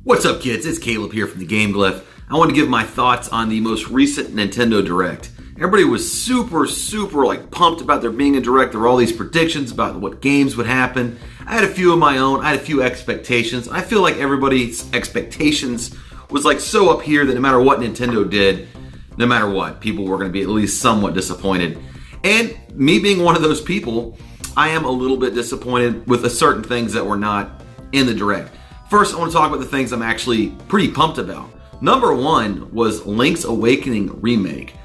What's up, kids? It's Caleb here from the Game Glyph. I want to give my thoughts on the most recent Nintendo Direct. Everybody was super pumped about there being a Direct. There were all these predictions about what games would happen. I had a few of my own. I had a few expectations. I feel like everybody's expectations was like so up here that no matter what Nintendo did, no matter what, people were going to be at least somewhat disappointed. And me being one of those people, I am a little bit disappointed with certain things that were not in the Direct. First, I want to talk about the things I'm actually pretty pumped about. Number one was Link's Awakening Remake.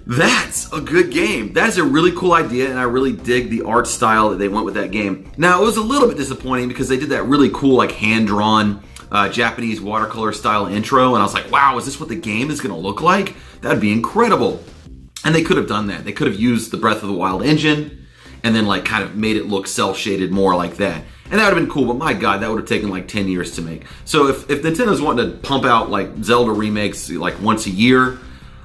That's a good game. That is a really cool idea, and I really dig the art style that they went with that game. Now, it was a little bit disappointing because they did that really cool, like, hand-drawn Japanese watercolor style intro, and I was like, wow, is this what the game is going to look like? That'd be incredible. And they could have done that. They could have used the Breath of the Wild engine and then, like, kind of made it look cel-shaded more like that. And that would have been cool, but my God, that would have taken like 10 years to make. So if Nintendo's wanting to pump out like Zelda remakes like once a year,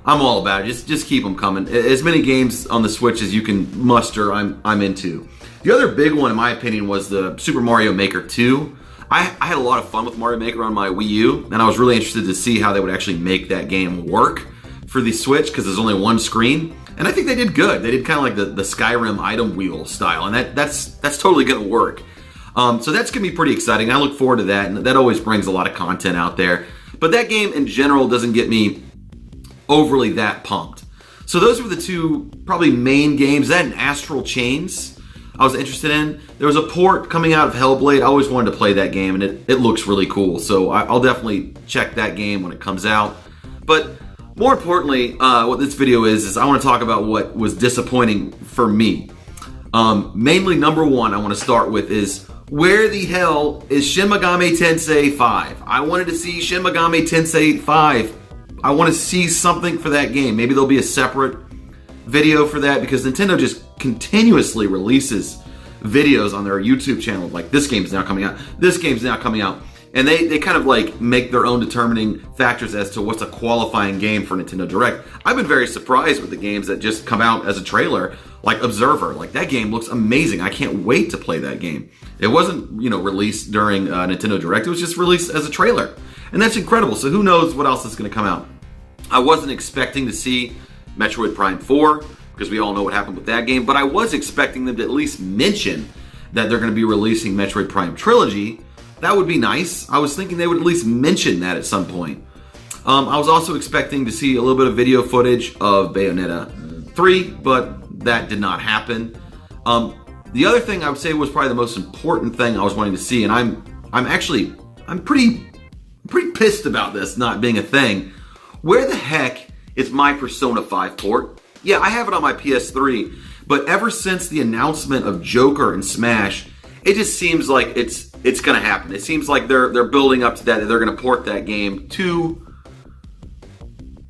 I'm all about it. Just keep them coming. As many games on the Switch as you can muster, I'm into. The other big one, in my opinion, was the Super Mario Maker 2. I had a lot of fun with Mario Maker on my Wii U, and I was really interested to see how they would actually make that game work for the Switch, because there's only one screen. And I think they did good. They did kind of like the Skyrim item wheel style, and that's totally going to work. So that's going to be pretty exciting. I look forward to that, and that always brings a lot of content out there. But that game in general doesn't get me overly that pumped. So those were the two probably main games. That and Astral Chains I was interested in. There was a port coming out of Hellblade. I always wanted to play that game, and it looks really cool. So I'll definitely check that game when it comes out. But more importantly, what this video is I want to talk about what was disappointing for me. Mainly, number one I want to start with is, where the hell is Shin Megami Tensei 5? I wanted to see Shin Megami Tensei 5. I want to see something for that game. Maybe there'll be a separate video for that, because Nintendo just continuously releases videos on their YouTube channel. Like, this game's now coming out. This game's now coming out. And they kind of like make their own determining factors as to what's a qualifying game for Nintendo Direct. I've been very surprised with the games that just come out as a trailer, like Observer. Like, that game looks amazing. I can't wait to play that game. It wasn't, released during Nintendo Direct. It was just released as a trailer. And that's incredible. So who knows what else is going to come out. I wasn't expecting to see Metroid Prime 4, because we all know what happened with that game. But I was expecting them to at least mention that they're going to be releasing Metroid Prime Trilogy. That would be nice. I was thinking they would at least mention that at some point. I was also expecting to see a little bit of video footage of Bayonetta 3, but that did not happen. The other thing I would say was probably the most important thing I was wanting to see, and I'm pretty pissed about this not being a thing. Where the heck is my Persona 5 port? Yeah, I have it on my PS3, but ever since the announcement of Joker and Smash, it just seems like it's going to happen. It seems like they're building up to that they're going to port that game to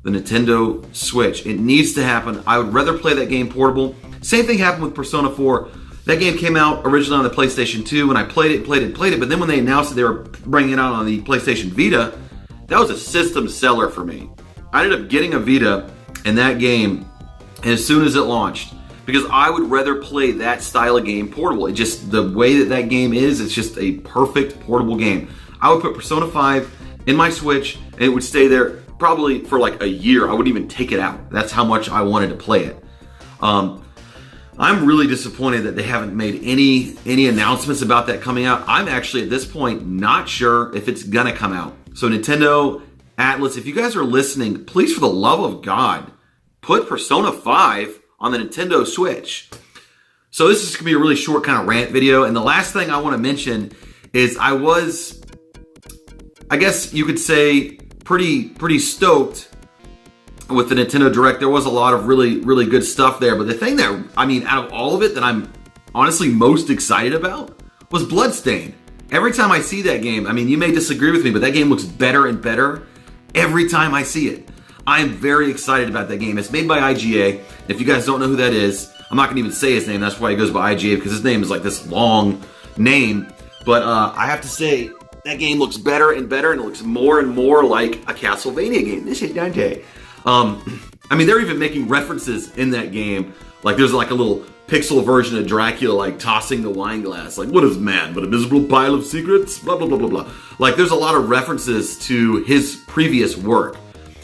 the Nintendo Switch. It needs to happen. I would rather play that game portable. Same thing happened with Persona 4. That game came out originally on the PlayStation 2, and I played it, but then when they announced that they were bringing it out on the PlayStation Vita, that was a system seller for me. I ended up getting a Vita and that game as soon as it launched, because I would rather play that style of game portable. It just, the way that game is, it's just a perfect portable game. I would put Persona 5 in my Switch, and it would stay there probably for like a year. I wouldn't even take it out. That's how much I wanted to play it. I'm really disappointed that they haven't made any announcements about that coming out. I'm actually, at this point, not sure if it's gonna come out. So Nintendo, Atlas, if you guys are listening, please, for the love of God, put Persona 5 on the Nintendo Switch. So this is going to be a really short kind of rant video. And the last thing I want to mention is I guess you could say, pretty stoked with the Nintendo Direct. There was a lot of really good stuff there. But the thing that, out of all of it that I'm honestly most excited about was Bloodstained. Every time I see that game, you may disagree with me, but that game looks better and better every time I see it. I'm very excited about that game. It's made by IGA. If you guys don't know who that is, I'm not going to even say his name. That's why he goes by IGA, because his name is like this long name. But I have to say, that game looks better and better, and it looks more and more like a Castlevania game. This is Dante. They're even making references in that game. Like, there's like a little pixel version of Dracula, like tossing the wine glass. Like, what is man but a miserable pile of secrets? Blah, blah, blah, blah, blah. Like, there's a lot of references to his previous work.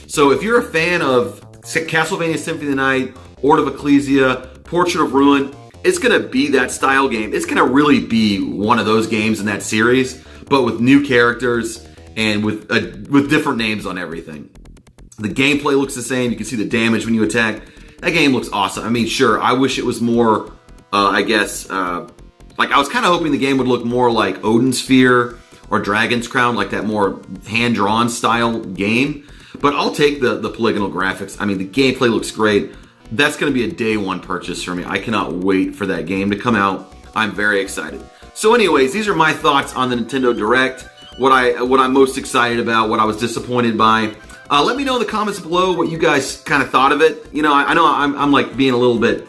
So if you're a fan of Castlevania Symphony of the Night, Order of Ecclesia, Portrait of Ruin, it's going to be that style game. It's going to really be one of those games in that series, but with new characters and with different names on everything. The gameplay looks the same. You can see the damage when you attack. That game looks awesome. I mean, sure, I wish it was more, like I was kind of hoping the game would look more like Odin's Sphere or Dragon's Crown, like that more hand-drawn style game. But I'll take the polygonal graphics. I mean, the gameplay looks great. That's going to be a day one purchase for me. I cannot wait for that game to come out. I'm very excited. So anyways, these are my thoughts on the Nintendo Direct. What I'm most excited about, what I was disappointed by. Let me know in the comments below what you guys kind of thought of it. You know, I know I'm like being a little bit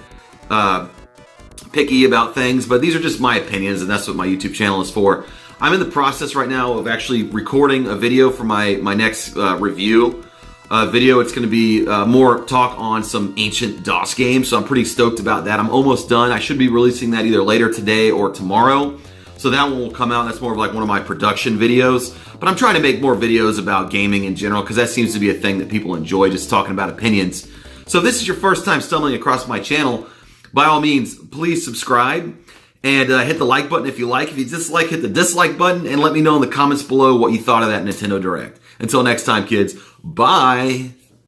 picky about things, but these are just my opinions, and that's what my YouTube channel is for. I'm in the process right now of actually recording a video for my next review video. It's going to be more talk on some ancient DOS games, so I'm pretty stoked about that. I'm almost done. I should be releasing that either later today or tomorrow. So that one will come out. That's more of like one of my production videos. But I'm trying to make more videos about gaming in general because that seems to be a thing that people enjoy, just talking about opinions. So if this is your first time stumbling across my channel, by all means, please subscribe and hit the like button if you like. If you dislike, hit the dislike button and let me know in the comments below what you thought of that Nintendo Direct. Until next time, kids, bye.